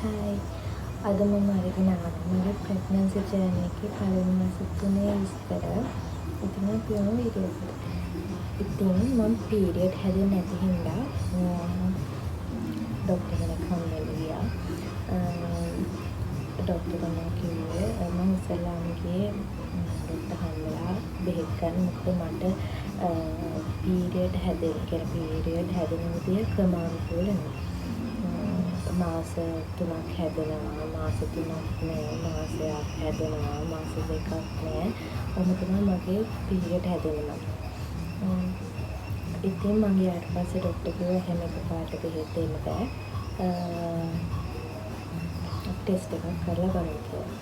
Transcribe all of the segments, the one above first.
Hi අද මම අරගෙන ආවේ මගේ ප්‍රෙග්නන්සි ජර්නි එකේ පළවෙනි මාස 3 විස්තර. ඉතින් අපි යමු වීඩියෝ එකට. ඉතින් මම පීරියඩ් හැදෙන්නේ නැති හින්දා ඩොක්ටර් කෙනෙක් හම්බෙන්න ගියා. ඩොක්ටර් කෙනා කිව්වේ මම ඉස්සෙල්ලාම ගියේ ඩොක්ටර් හම්බෙලා බෙහෙත් ගන්න. මොකද මට පීරියඩ් හැදෙන විදිය ක්‍රමානුකූල නෙවෙයි. මාස 3ක් හැදෙනවා මාස 3ක් නෑ මාසයක් හැදෙනවා මාස 2ක් නෑ ඔහොම තමයි මගේ පීරියඩ් හැදෙන්නේ ඉතින් මම ඊට පස්සේ ඩොක්ටර් කිව්වා එහෙම එකපාරට බෙහෙත් දෙන්න බෑ ටෙස්ට් එකක් කරලා බලන්න කියලා.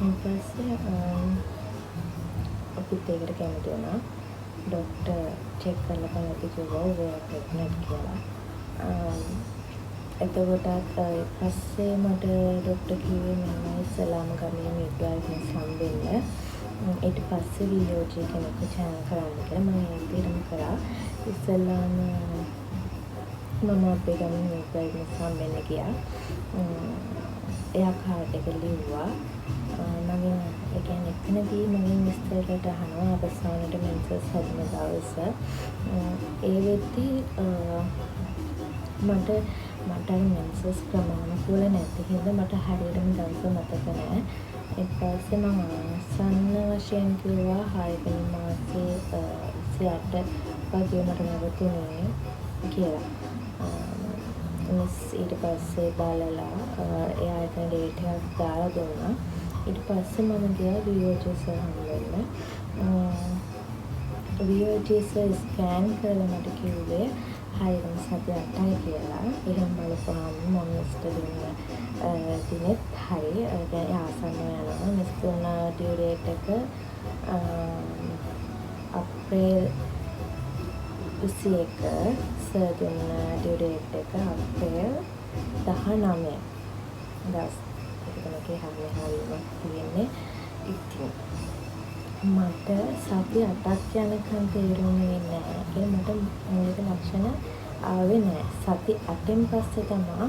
ඊට පස්සේ අපිත් ඒකට කැමති වුණා. ඩොක්ටර් චෙක් කරලා බලද්දි කිව්වා ඔබ ප්‍රෙග්නන්ට් කියලා. එතකොටත් පස්සේ මට ඩොක්ටර් කිව්වේ මම ඉස්සලාම ගමේ මිඩ්වයිෆ්ස් හම්බෙන්න. ඊට පස්සේ VOG කෙනෙක්ව channel කරන්න කියලා මම ඒ විදිහටම කරා. ඉස්සලාම මම අපේ ගමේ මිඩ්වයිෆ්ස් හම්බෙන්න ගියා. එයා කාඩ් එක ලිව්වා. මගෙන් ඒ කියන්නේ එතනදී මගෙන් විස්තරයට අහනවා අවසානට මෙන්සස් හැදෙන දවස. ඒ වෙද්දී මට මෙන්සස් ක්‍රමානුකූල නැති හින්දා මට හරියටම දවස මතක නැහැ. ඊට පස්සේ මම ආසන්න වශයෙන් කිව්වා 6 වෙනි මාසේ 28 වගේ මට නැවතුනේ කියලා. ඊට පස්සේ බලලා එයා එතන ඩේට් එකක් දාලා දුන්නා. ඊට පස්සේ මම ගියා VOG සර් හම්බෙන්න. VOG සර් ස්කෑන් කරලා මට කිව්වේ හයිරම් සති 8යි කියලා. එහෙම බලපුවාම මම මිස්ටර් දුන්න දිනෙත් හරි දැන් ආසන්න යනවා. මිස්ටර් දුන්න ඩියු ඩේට් එක අප්‍රේල් 21 සර් දුන්න ඩියු ඩේට් එක අප්‍රේල් 19 දවස් දෙකකේ හරියම තියෙන්නේ. ඉතින් මට සති 8ක් යනකම් තේරුනේ නැහැ. ඒ මට මූලික ලක්ෂණ ආවේ නැහැ. සති 8න් පස්සේ තමයි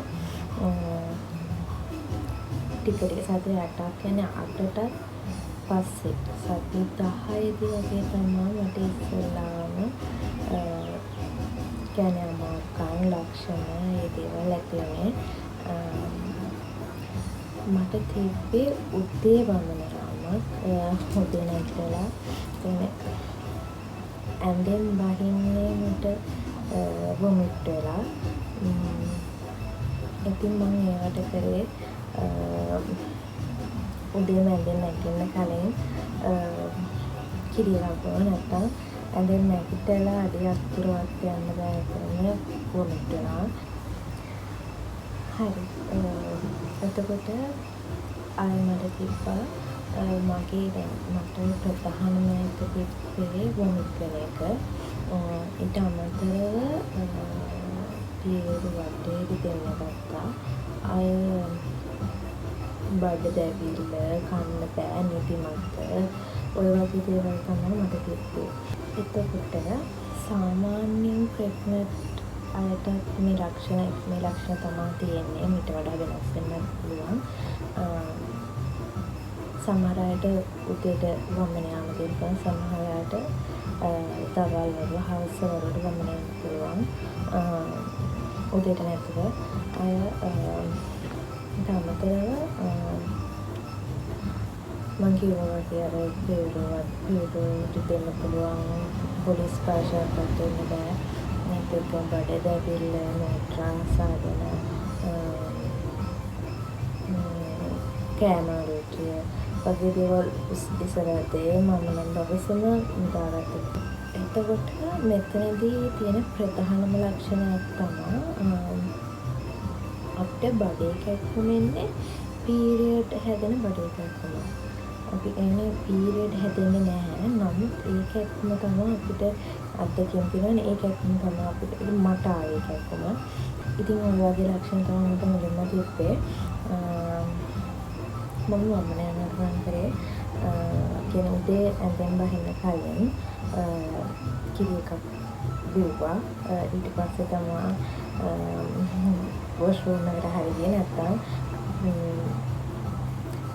ටික සති 8ක් කියන්නේ 8ට පස්සේ සති 10දී වගේ තමයි මට ඉස්සෙල්ලාම කියන්නේ අමාරුකම් ලක්ෂණ ඒ දේවල් ඇති වුණේ. මට තිබ්බේ උදේ වමන උදේ නැගිටලා කියන්නේ ඇඳෙන් බහින්නේ මට වොමිට් වෙලා ඉතින් මම ඒවට කරේ උදේ ඇඳෙන් නැගිටින්න කලින් කිරියක් බොන නැත්තම් ඇඳෙන් නැගිටලා අඩියක් දුරවත් යන්න බෑ කරන්නේ වොමිට් වෙනවා. හරි එතකොට ආයෙ මට තිබ්බා මගේ දැන් මට ප්‍රධානම එක තිබ්බේ වොමිට් වෙන එක. ඊට අමතරව පියවර වටේට දෙන්න ගත්තා. අය බඩ දැවිල්ල කන්න බෑ නිදිමත ඔය වගේ දේවල් තමයි මට තිබ්බේ. එතකොට සාමාන්‍යයෙන් ප්‍රෙග්නන්ට් අයට මේ ලක්ෂණ තමයි තියෙන්නේ. මීට වඩා වෙනස් වෙන්න පුළුවන්. සමහර අයට උදේට වමන යාම දෙන්න සමහර අයට දවල් වල හවස වලට වමන යන්න පුළුවන්. උදේට නැතුව අය තමතරව මං කිව්වා වගේ අර පියවර දෙන්න පුළුවන් පොලිස් ස්පර්ශයක් දෙන්න බෑ. නැත්නම් බඩ දැවිල්ල මෝට්‍රා සාදන කෑම රුචිය වගේ දේවල් ඉස්සරහදී මම නම් දවසම උදාගත්තා. එතකොට මෙතනදී තියෙන ප්‍රධානම ලක්ෂණයක් තමයි අපිට බඩේ කැක්කුමෙන්නේ පීරියඩ් හැදෙන බඩේ කැක්කුම. අපි එන්නේ පීරියඩ් හැදෙන්නේ නැහැ. නමුත් ඒ කැක්කුම තමයි අපිට අත්දැකීම් තියෙනනේ. ඒ කැක්කුම තමයි අපිට මට ආයේ කැක්කුම. ඉතින් ඔය වගේ ලක්ෂණ තමයි මට මුලින්ම තිබ්බේ. මම වමන යනවා කරේ කියන උදේ ඇඳෙන් බහින්න කලින් කිරි එකක් බිව්වා. ඊට පස්සේ තමයි වොෂ්රූම් එකට හරිය නැත්තම්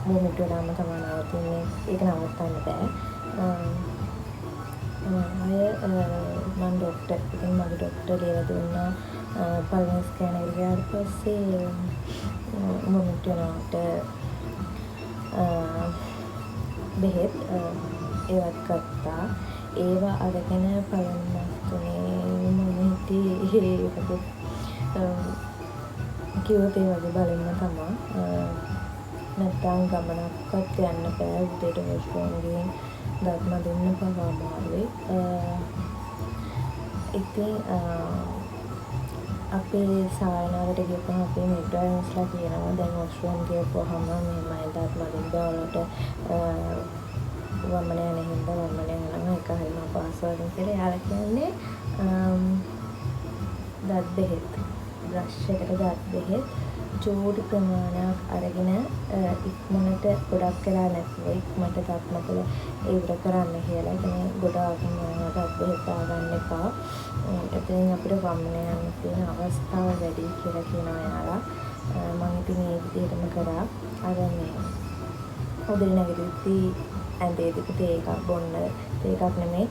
වොමිට් වෙලාම තමයි නවතින්නේ. ඒක නවත්තන්න බෑ. මම ඩොක්ටර් ඉතින් මගේ ඩොක්ටර් ලියලා දුන්නා පළවෙනි ස්කෑන් එක ගියාට පස්සේ වොමිට් වෙනවට බෙහෙත් ඒවත් ගත්තා. ඒවා අරගෙන පළවෙනි මාස තුනේ මම හිටියේ ඒකත් කිව්වොත් ඒ වගේ බලන්න තමයි. නැත්තම් ගමනක්වත් යන්න බෑ. උදේට වොෂ්රූම් ගිහින් දත් මදින්න පවා අමාරුයි. ඉතින් අපේ සායනාවට ගියපුවම අපේ මිඩ්වයිෆ්ස්ලා කියනවා දැන් වොෂ්රූම් ගියපුවම මෙහෙමයි දත් මදින්න බලනට වමන යන හින්දා වමන යනවා ඒක හරිම අපහසුයි කියලා. එයාලා කියන්නේ දත් බෙහෙත් බ්‍රෂ් එකට දත් බෙහෙත් චූටි ප්‍රමාණයක් අරගෙන ඉක්මනට ගොඩක් කරා නැතුව ඉක්මනට දත් මතල ඉවර කරන්න කියලා. ඉතින් ගොඩාක්ම දත් බෙහෙත් ආගන්න එපා. එතෙන් අපිට වමන යන්න තියෙන අවස්ථාව වැඩි කියලා කියනවා එයාලා. මම ඉතින් මේ විදිහටම කරා. අර මේ උදේ නැගිටිද්දී ඇඳේදී තේ එකක් බොන්න, තේ එකක් නෙමෙයි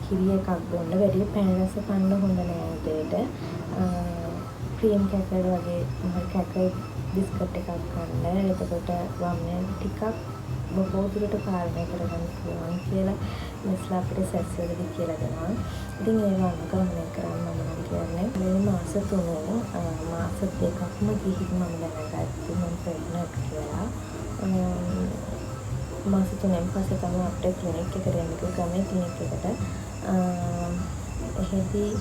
කිරි එකක් බොන්න. වැඩි පැන් රස කන්න හොඳ නෑ උදේට. ක්‍රීම් කැකර් වගේ කැකර් බිස්කට් එකක් ගන්න. එතකොට වමනේ ටිකක් බොහෝ දුරට පාලනය කරගන්න පුළුවන් කියලා මෙස්ලා අපිට සැස්වලදී කියලා දෙනවා. ඉතින් ඒ අනුගමනය කරන්න මම නම් කියන්නේ මේ මාස 3 මාස 2ක්ම ගිහින් මම දැනගත්තා මම ප්‍රෙග්නන්ට් කියලා. මාස 3න් පස්සේ තමයි අපිට ක්ලිනික් එකට යන්න කිව්වා. ගමේ ක්ලිනික් එකට. එහෙදී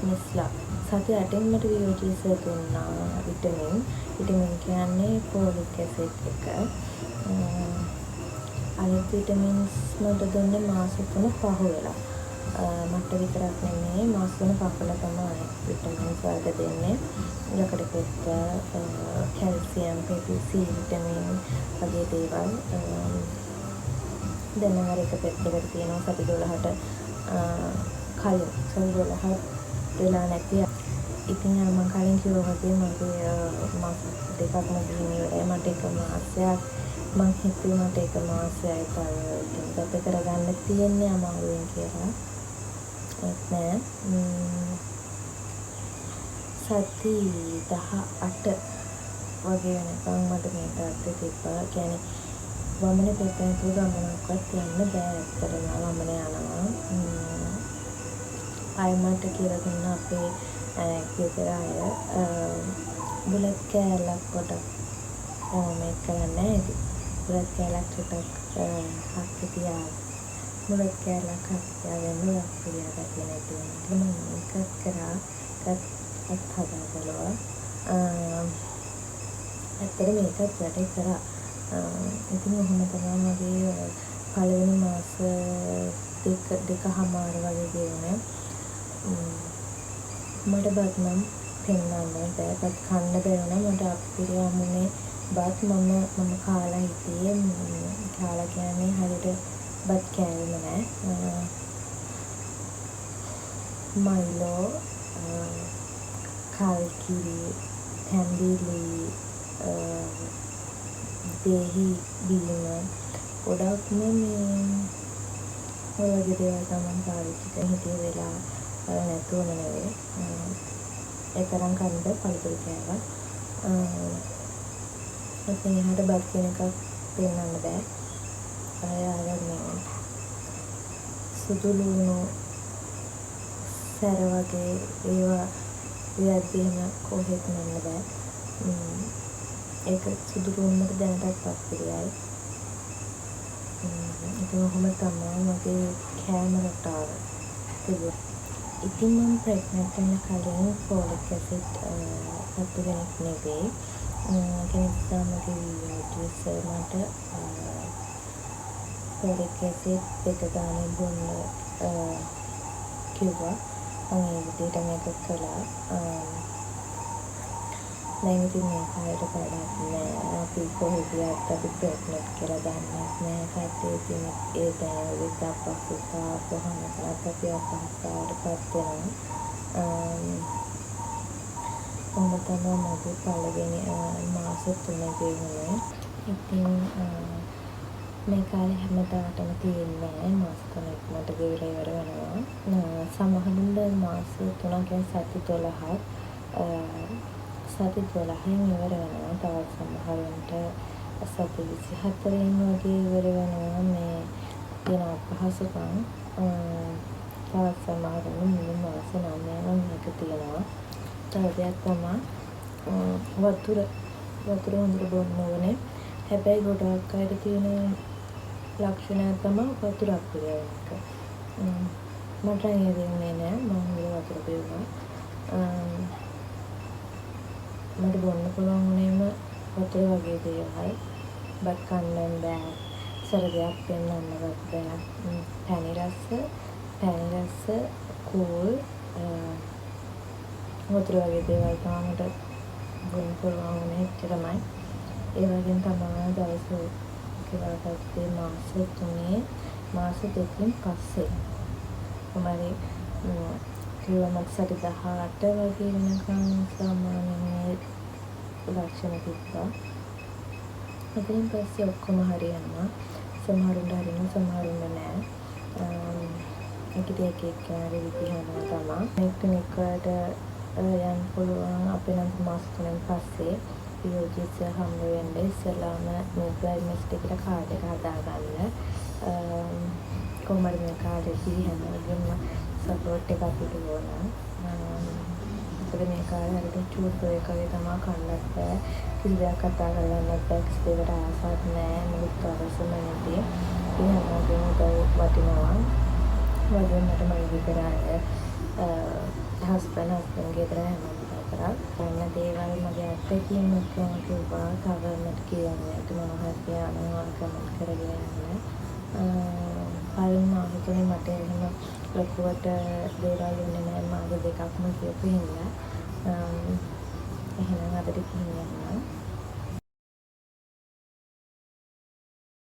මෙස්ලා සති 8න් මට වියෝජිස දුන්නා විටමින් කියන්නේ ෆෝලික් ඇසිඩ් එක. අනිත් විටමින්ස් මට දුන්නේ මාස 3 පහ වෙලා. මට විතරක් නෙමෙයි මාස 3 පහල තමයි විටමින්ස් වර්ග දෙන්නේ. යකඩ පෙත්ත, කැල්සියම්, PPC විටමින් වගේ දේවල්. දැන් මම එක පෙත්තකට තියෙනවා සති 12ට කලින් සති 12 වෙලා නැති. ඉතින් මම කලින් කිව්වා වගේ මගේ මාස දෙකක්ම ගිහින් ඉවරයි. මට එක මාසයක් මං හිතුවේ මට එක මාසයයි තව ගත කරගන්න තියෙන්නේ අමාරුවෙන් කියලා. ඒත් නෑ. සති 18 වගේ වෙනකම් මට මේ තාත්තේ තිබ්බා. කියන්නේ වමනේ පෙත්තෙන් තුර ගමනක්වත් යන්න බෑ. ඇත්තටම වමනේ යනවා. අයමට කියලා දුන්න අපේ ගෙදර අය බුලත් කෑල්ලක් කොටක් මේක කරන්නේ. බුලත් කෑල්ලක් ටිකක් හක්ක තියා බුලත් කෑල්ලක් හක්ක තියාගෙන අපිරියා ගැටෙන එක මම මේකත් කරා ඒකත් හදාගලවා. ඇත්තට මේකත් වැඩේ කරා. ඉතින් ඔහොම තමයි මගේ පළවෙනි මාස දෙකමාර වගේ ගෙවුනේ. මට බත් නම් පෙන්නන්න බෑ. බත් කන්න බැරුණා. මට අපිරියාමුනේ බත් මම කාලා හිටියේ. කාලා කියන්නේ හරියට බත් කෑවෙම නෑ. මයිලෝ, කල්කිරි, තැඹිලි, දෙහි බීම ගොඩක්ම මේ ඔය වගේ දේවල් තමයි පාවිච්චි කරලා හිටිය වෙලා නැතුව නෙවෙයි. ඒ තරම් කන්න පළතුරු කෑවා. ඉතින් එහාට බත් කියන එකක් පෙන්නන්න බෑ. අර මේ සුදු ලුණු සැර වගේ ඒවා වියද්දිම කොහෙත් නන්න බෑ. ඒක සුදු ලුණුට දැනටත් අපිරියයි. ඉතින් ඔහොම තමයි මගේ කෑම රටාව තිබුණේ. ඉතින් මම ප්‍රෙග්නන්ට් වෙන කලින් ෆෝලික් ඇසිඩ් අත්තු කෙනෙක් නෙවෙයි. කෙනෙක් මගේ වියෝජිස මට ෆෝලික් ඇසිඩ් එක ගානේ බොන්න කිව්වා. මම ඒ විදිහට මේක කළා. දැන් ඉතින් මේ කාලේට වැඩක් නෑ. අපි කොහෙද ගියත් අපි ප්‍රෙග්නන්ට් කියලා දන්නේ නෑ. කට්ටිය ඉතින් ඒ දැනුවත් අපහසුතාව කොහොමද කරත් අපි අපහසුතාවටපත් වෙනවා. ඔන්න තමයි මගේ පළවෙනි මාස 3 ගෙවුනේ. ඉතින් මේ කාලේ හැමදාටම තියෙන්නේ මාස 3 ඉක්මනට ගෙවිලා ඉවර වෙනවා. සමහරුන්ට මාස 3 කියන්නේ සති 12ක් සති 12න් ඉවර වෙනවා. තවත් සමහරුන්ට සති 24න් වගේ ඉවර වෙනවා. මේ තියෙන අපහසුකම් තවත් සමහරුන්ට මුළු මාස 9ම මේක තියෙනවා. තව දෙයක් තමයි වතුර හොඳට බොන්න ඕනේ. හැබැයි ගොඩක් අයට තියෙන ලක්ෂණය තමයි වතුර අපිරිය වෙන එක. මට ඒ දෙන්නේ නෑ. මම හොඳට වතුර බිව්වා. මට බොන්න පුළුවන් වුණේම වතුර වගේ දේවල්. බත් කන්න බෑ. සරදයක් පෙන්නන්නවත් බෑ. පැණි රස කෝල් වතුර වගේ දේවල් තමයි මට බොන්න පුළුවන් වුණේ. එච්චරමයි. ඒ වගේම තමයි දවස් ගෙවාගත්තේ මාස 2කින් පස්සේ. කොහමරි කිව්වම සති 18 වගේ වෙනකන් සාමාන්‍යයෙන් ලක්ෂණ තිබ්බා. ඉතින් පස්සේ ඔක්කොම හරියනවා. සමහරුන්ට හරියනවා සමහරුන්ට නෑ. එක එක්කෙනාගේ විදිහම තමයි. කෙනෙක්ට යන්න පුළුවන් අපේ නම් මාස 3න් පස්සේ POGs හම්බ වෙන්නේ ඉස්සෙල්ලාම මේ ප්‍රයිමස්ට් එකට කාඩ් එක හදාගන්න. කොහමද මේ කාඩ් එක හැමෝගෙම සපෝට් එක අපිට ඕන. මොකද මේ කාඩ් හරියට චූට් එකක් වගේ තමයි කන්නත් බෑ. කිසි දෙයක් කතා කරන්නත් බෑ. කිසි දෙයකට ආසාවක් නෑ. මුළුත් අවශ්‍යම නැති. ඒ හැමෝගෙම වටිනවා. වගේ මට මගේ කරාය හස්බන්ඩ්ගේ ගෙදර හැමෝම කරා ගන්න දේවල් මගේ අත්දැකීම් එක්ක කිව්වා. තව මට කියන්නේ මොනවා හරි යනවා කමෙන්ට් කරගෙන යන්න. පළවෙනි මාස තුනේ මට එහෙම ලොකුවට දේවල් වෙන්නේ නැහැ. මාස 2ක්ම කියපු හින්දා එහෙනම් අදට කියන්න.